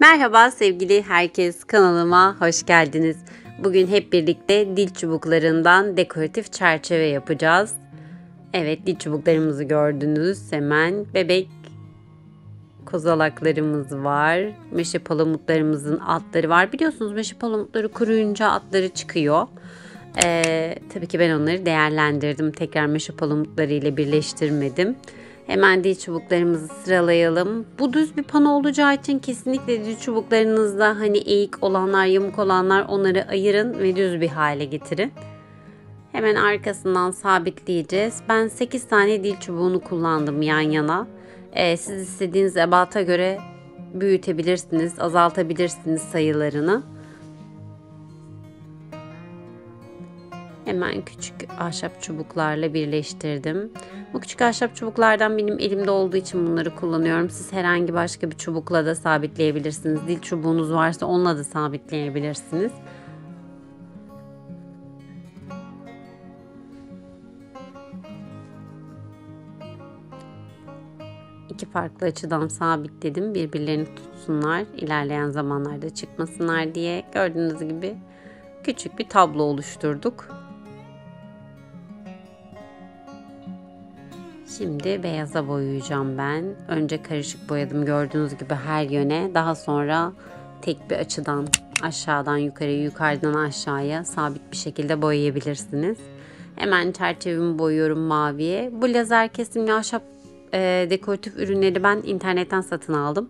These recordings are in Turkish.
Merhaba sevgili herkes, kanalıma hoş geldiniz. Bugün hep birlikte dil çubuklarından dekoratif çerçeve yapacağız. Evet, dil çubuklarımızı gördünüz. Hemen bebek kozalaklarımız var. Meşe palamutlarımızın altları var. Biliyorsunuz meşe palamutları kuruyunca altları çıkıyor. Tabii ki ben onları değerlendirdim. Tekrar meşe palamutları ile birleştirmedim. Hemen dil çubuklarımızı sıralayalım. Bu düz bir pano olacağı için kesinlikle dil çubuklarınızda hani eğik olanlar, yamuk olanlar onları ayırın ve düz bir hale getirin. Hemen arkasından sabitleyeceğiz. Ben 8 tane dil çubuğunu kullandım yan yana. Siz istediğiniz ebata göre büyütebilirsiniz, azaltabilirsiniz sayılarını. Hemen küçük ahşap çubuklarla birleştirdim. Bu küçük ahşap çubuklardan benim elimde olduğu için bunları kullanıyorum. Siz herhangi başka bir çubukla da sabitleyebilirsiniz. Dil çubuğunuz varsa onunla da sabitleyebilirsiniz. İki farklı açıdan sabitledim. Birbirlerini tutsunlar. İlerleyen zamanlarda çıkmasınlar diye. Gördüğünüz gibi küçük bir tablo oluşturduk. Şimdi beyaza boyayacağım ben. Önce karışık boyadım gördüğünüz gibi her yöne. Daha sonra tek bir açıdan aşağıdan yukarıya, yukarıdan aşağıya sabit bir şekilde boyayabilirsiniz. Hemen çerçevemi boyuyorum maviye. Bu lazer kesimli ahşap dekoratif ürünleri ben internetten satın aldım.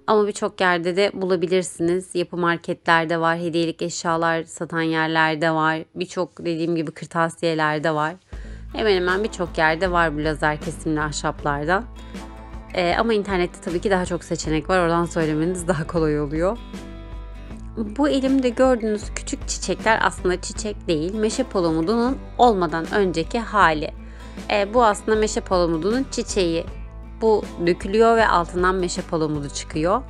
Ama birçok yerde de bulabilirsiniz. Yapı marketlerde var, hediyelik eşyalar satan yerlerde var. Birçok dediğim gibi kırtasiyelerde var. Hemen hemen birçok yerde var bu lazer kesimli ahşaplardan. Ama internette tabii ki daha çok seçenek var. Oradan söylemeniz daha kolay oluyor. Bu elimde gördüğünüz küçük çiçekler aslında çiçek değil. Meşe palamudunun olmadan önceki hali. Bu aslında meşe palamudunun çiçeği. Bu dökülüyor ve altından meşe palamudu çıkıyor.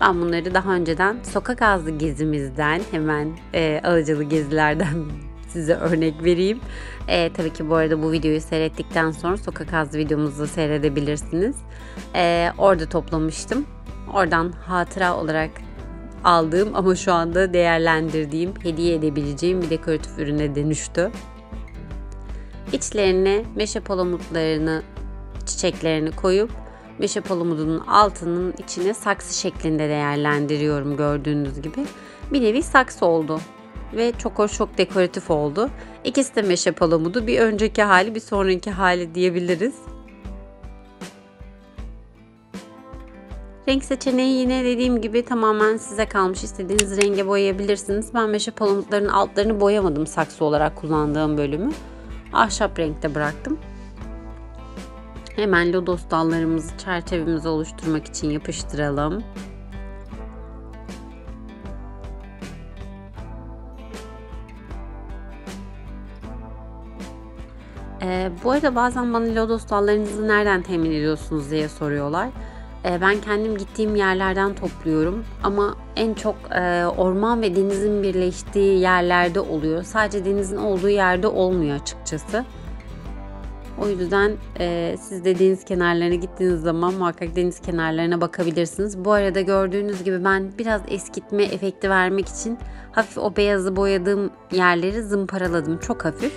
Ben bunları daha önceden sokak ağzı gezimizden hemen Alacalı gezilerden size örnek vereyim. Tabii ki bu arada bu videoyu seyrettikten sonra sokak ağzı videomuzu seyredebilirsiniz. Orada toplamıştım. Oradan hatıra olarak aldığım ama şu anda değerlendirdiğim, hediye edebileceğim bir dekoratif ürüne dönüştü. İçlerine meşe palamutlarını, çiçeklerini koyup meşe palamudunun altının içine saksı şeklinde değerlendiriyorum gördüğünüz gibi. Bir nevi saksı oldu ve çok hoş, çok dekoratif oldu. İkisi de meşe palamudu. Bir önceki hali, bir sonraki hali diyebiliriz. Renk seçeneği yine dediğim gibi tamamen size kalmış. İstediğiniz renge boyayabilirsiniz. Ben meşe palamutlarının altlarını boyamadım saksı olarak kullandığım bölümü. Ahşap renkte bıraktım. Hemen lodos dallarımızı çerçevemizi oluşturmak için yapıştıralım. Bu arada bazen bana lodos dallarınızı nereden temin ediyorsunuz diye soruyorlar. Ben kendim gittiğim yerlerden topluyorum ama en çok orman ve denizin birleştiği yerlerde oluyor. Sadece denizin olduğu yerde olmuyor açıkçası. O yüzden siz de deniz kenarlarına gittiğiniz zaman muhakkak deniz kenarlarına bakabilirsiniz. Bu arada gördüğünüz gibi ben biraz eskitme efekti vermek için hafif o beyazı boyadığım yerleri zımparaladım. Çok hafif.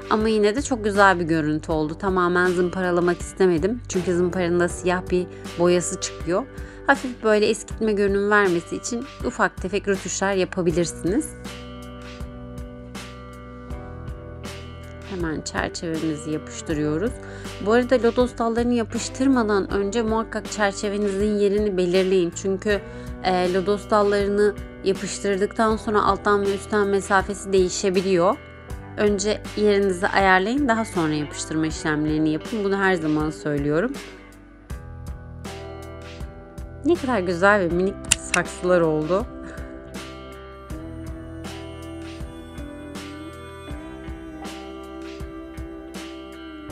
Ama yine de çok güzel bir görüntü oldu. Tamamen zımparalamak istemedim. Çünkü zımparanın da siyah bir boyası çıkıyor. Hafif böyle eskitme görünüm vermesi için ufak tefek rötuşlar yapabilirsiniz. Hemen çerçevemizi yapıştırıyoruz. Bu arada lodos dallarını yapıştırmadan önce muhakkak çerçevenizin yerini belirleyin. Çünkü lodos dallarını yapıştırdıktan sonra alttan ve üstten mesafesi değişebiliyor. Önce yerinizi ayarlayın, daha sonra yapıştırma işlemlerini yapın. Bunu her zaman söylüyorum. Ne kadar güzel ve minik saksılar oldu.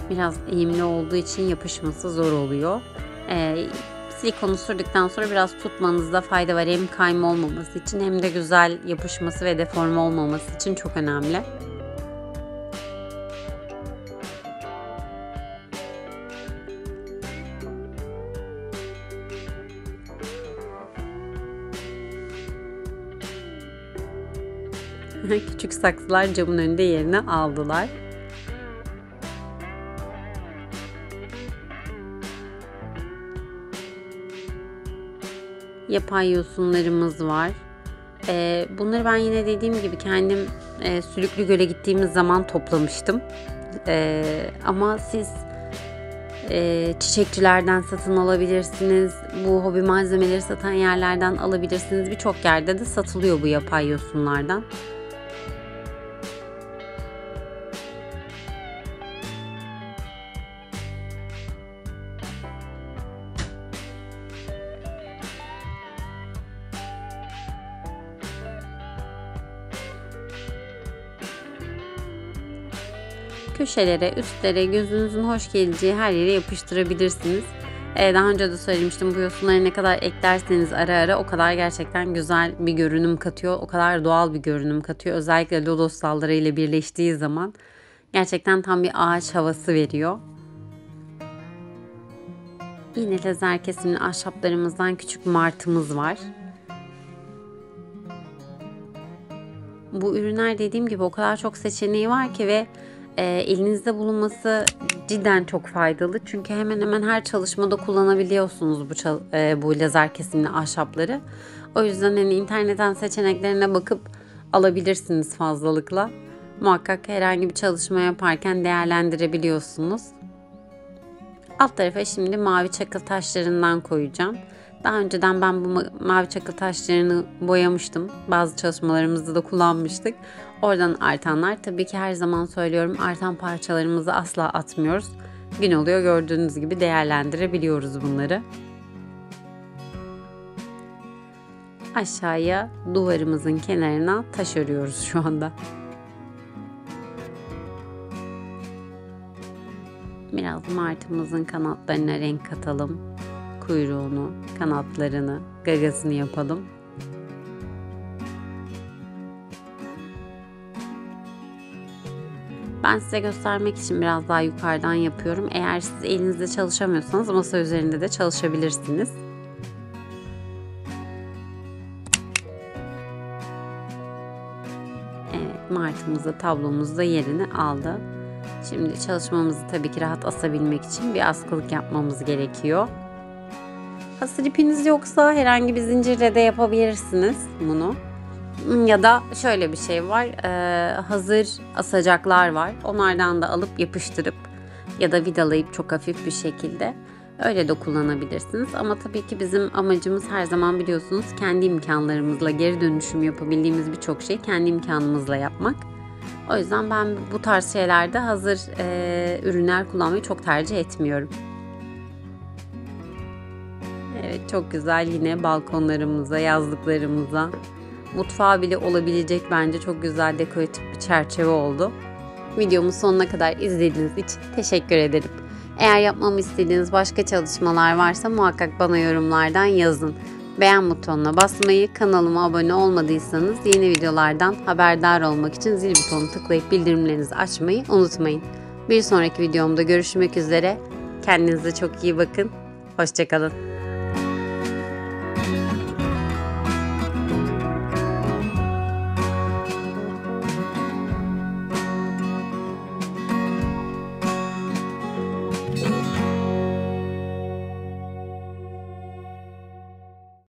Biraz eğimli olduğu için yapışması zor oluyor. Silikonu sürdükten sonra biraz tutmanızda fayda var. Hem kayma olmaması için hem de güzel yapışması ve deforme olmaması için çok önemli. Küçük saksılar camın önünde yerini aldılar. Yapay yosunlarımız var. Bunları ben yine dediğim gibi kendim Sülüklü Göl'e gittiğimiz zaman toplamıştım. Ama siz çiçekçilerden satın alabilirsiniz. Bu hobi malzemeleri satan yerlerden alabilirsiniz. Birçok yerde de satılıyor bu yapay yosunlardan. Köşelere, üstlere gözünüzün hoş geleceği her yere yapıştırabilirsiniz. Daha önce de söylemiştim, bu yosunları ne kadar eklerseniz ara ara o kadar gerçekten güzel bir görünüm katıyor. O kadar doğal bir görünüm katıyor. Özellikle lodos dalları ile birleştiği zaman gerçekten tam bir ağaç havası veriyor. Yine lazer kesimli ahşaplarımızdan küçük martımız var. Bu ürünler dediğim gibi o kadar çok seçeneği var ki ve elinizde bulunması cidden çok faydalı. Çünkü hemen hemen her çalışmada kullanabiliyorsunuz bu lazer kesimli ahşapları. O yüzden hani internetten seçeneklerine bakıp alabilirsiniz fazlalıkla. Muhakkak herhangi bir çalışma yaparken değerlendirebiliyorsunuz. Alt tarafa şimdi mavi çakıl taşlarından koyacağım. Daha önceden ben bu mavi çakıl taşlarını boyamıştım. Bazı çalışmalarımızda da kullanmıştık. Oradan artanlar. Tabii ki her zaman söylüyorum, artan parçalarımızı asla atmıyoruz. Gün oluyor, gördüğünüz gibi değerlendirebiliyoruz bunları. Aşağıya duvarımızın kenarına taş örüyoruz şu anda. Biraz martımızın kanatlarına renk katalım. Kuyruğunu, kanatlarını, gagasını yapalım. Ben size göstermek için biraz daha yukarıdan yapıyorum. Eğer siz elinizde çalışamıyorsanız masa üzerinde de çalışabilirsiniz. Evet, martımız da tablomuzda yerini aldı. Şimdi çalışmamızı tabii ki rahat asabilmek için bir askılık yapmamız gerekiyor. Hasır ipiniz yoksa herhangi bir zincirle de yapabilirsiniz bunu. Ya da şöyle bir şey var, hazır asacaklar var. Onlardan da alıp yapıştırıp ya da vidalayıp çok hafif bir şekilde öyle de kullanabilirsiniz. Ama tabii ki bizim amacımız her zaman biliyorsunuz kendi imkanlarımızla geri dönüşüm yapabildiğimiz birçok şeyi kendi imkanımızla yapmak. O yüzden ben bu tarz şeylerde hazır ürünler kullanmayı çok tercih etmiyorum. Evet, çok güzel, yine balkonlarımıza, yazlıklarımıza, mutfağa bile olabilecek bence çok güzel dekoratif bir çerçeve oldu. Videomu sonuna kadar izlediğiniz için teşekkür ederim. Eğer yapmamı istediğiniz başka çalışmalar varsa muhakkak bana yorumlardan yazın. Beğen butonuna basmayı, kanalıma abone olmadıysanız yeni videolardan haberdar olmak için zil butonunu tıklayıp bildirimlerinizi açmayı unutmayın. Bir sonraki videomda görüşmek üzere. Kendinize çok iyi bakın. Hoşça kalın.